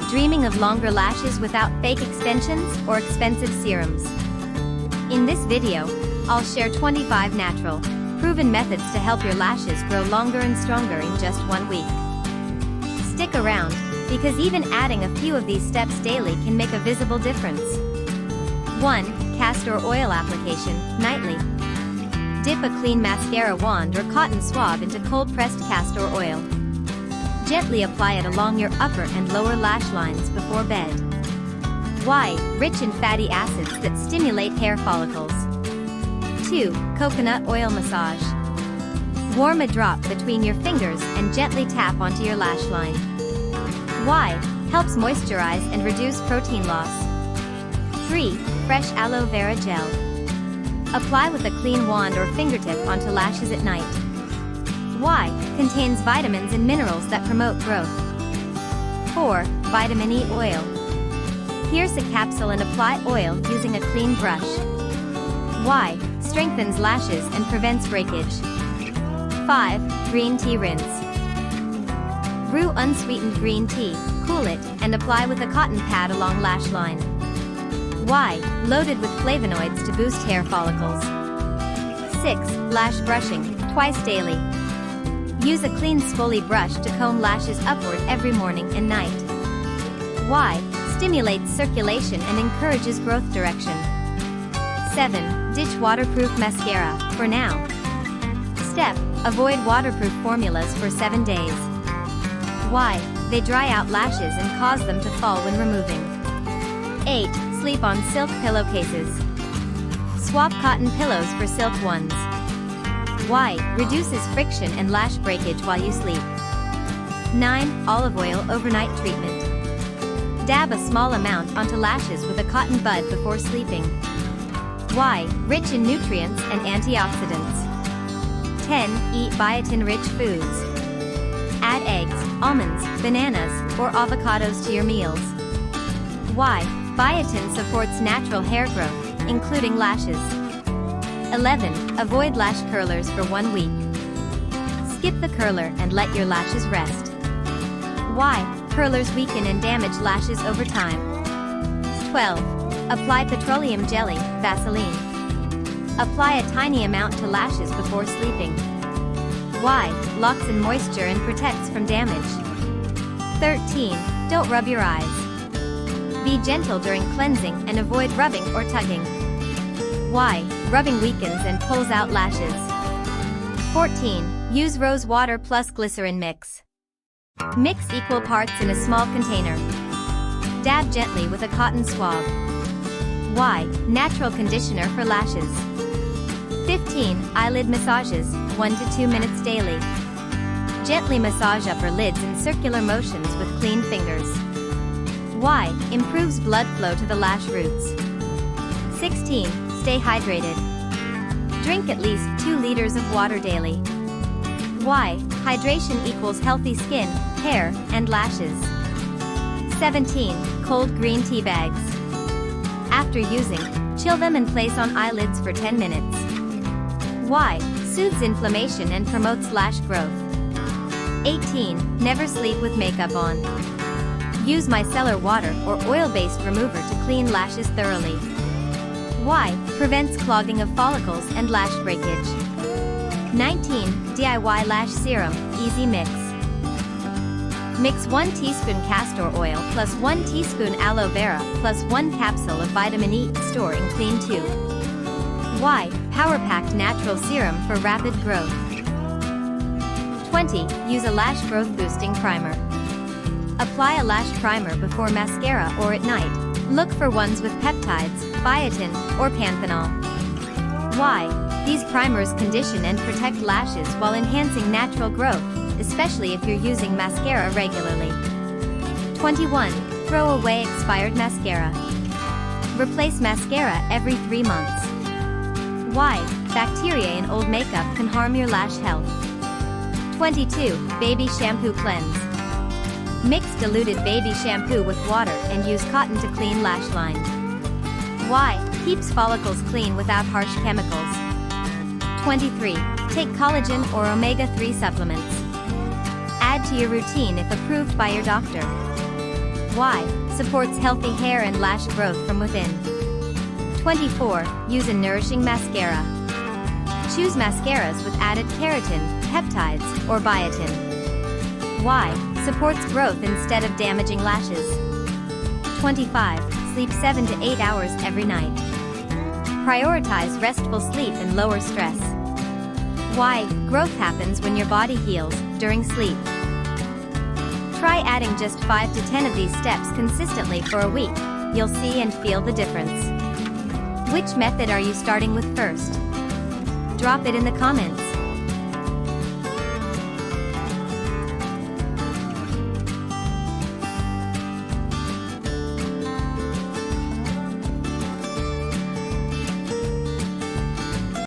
Dreaming of longer lashes without fake extensions or expensive serums? In this video, I'll share 25 natural, proven methods to help your lashes grow longer and stronger in just 1 week. Stick around, because even adding a few of these steps daily can make a visible difference. 1. Castor oil application, nightly. Dip a clean mascara wand or cotton swab into cold-pressed castor oil. Gently apply it along your upper and lower lash lines before bed. Why? Rich in fatty acids that stimulate hair follicles. 2. Coconut oil massage. Warm a drop between your fingers and gently tap onto your lash line. Why? Helps moisturize and reduce protein loss. 3. Fresh aloe vera gel. Apply with a clean wand or fingertip onto lashes at night. Why? Contains vitamins and minerals that promote growth. 4. Vitamin E oil. Pierce a capsule and apply oil using a clean brush. Why? Strengthens lashes and prevents breakage. 5. Green tea rinse. Brew unsweetened green tea, cool it, and apply with a cotton pad along lash line. Why? Loaded with flavonoids to boost hair follicles. 6. Lash brushing, twice daily. Use a clean spoolie brush to comb lashes upward every morning and night. Why? Stimulates circulation and encourages growth direction. 7. Ditch waterproof mascara, for now. Step: avoid waterproof formulas for 7 days. Why? They dry out lashes and cause them to fall when removing. 8. Sleep on silk pillowcases. Swap cotton pillows for silk ones. Why? Reduces friction and lash breakage while you sleep. 9. Olive oil overnight treatment. Dab a small amount onto lashes with a cotton bud before sleeping. Why? Rich in nutrients and antioxidants. 10. Eat biotin-rich foods. Add eggs, almonds, bananas, or avocados to your meals. Why? Biotin supports natural hair growth, including lashes. 11. Avoid lash curlers for 1 week. Skip the curler and let your lashes rest. Why? Curlers weaken and damage lashes over time. 12. Apply petroleum jelly, Vaseline. Apply a tiny amount to lashes before sleeping. Why? Locks in moisture and protects from damage. 13. Don't rub your eyes. Be gentle during cleansing and avoid rubbing or tugging. Why? Rubbing weakens and pulls out lashes. 14. Use rose water plus glycerin mix. Mix equal parts in a small container. Dab gently with a cotton swab. Why? Natural conditioner for lashes. 15. Eyelid massages, 1 to 2 minutes daily. Gently massage upper lids in circular motions with clean fingers. Why? Improves blood flow to the lash roots. 16. Stay hydrated. Drink at least 2 liters of water daily. Why? Hydration equals healthy skin, hair, and lashes. 17. Cold green tea bags. After using, chill them and place on eyelids for 10 minutes. Why? Soothes inflammation and promotes lash growth. 18. Never sleep with makeup on. Use micellar water or oil-based remover to clean lashes thoroughly. Why? Prevents clogging of follicles and lash breakage. 19. DIY lash serum, easy mix. Mix 1 teaspoon castor oil plus 1 teaspoon aloe vera plus 1 capsule of vitamin E, store in clean tube. Why? Power-packed natural serum for rapid growth. 20. Use a lash growth boosting primer. Apply a lash primer before mascara or at night. Look for ones with peptides, biotin, or panthenol. Why? These primers condition and protect lashes while enhancing natural growth, especially if you're using mascara regularly. 21. Throw away expired mascara. Replace mascara every 3 months. Why? Bacteria in old makeup can harm your lash health. 22. Baby shampoo cleanse. Mix diluted baby shampoo with water and use cotton to clean lash line. Why? Keeps follicles clean without harsh chemicals. 23. Take collagen or omega-3 supplements. Add to your routine if approved by your doctor. Why? Supports healthy hair and lash growth from within. 24. Use a nourishing mascara. Choose mascaras with added keratin, peptides, or biotin. Why? Supports growth instead of damaging lashes. 25. Sleep 7 to 8 hours every night. Prioritize restful sleep and lower stress. Why? Growth happens when your body heals during sleep. Try adding just 5 to 10 of these steps consistently for a week. You'll see and feel the difference. Which method are you starting with first? Drop it in the comments.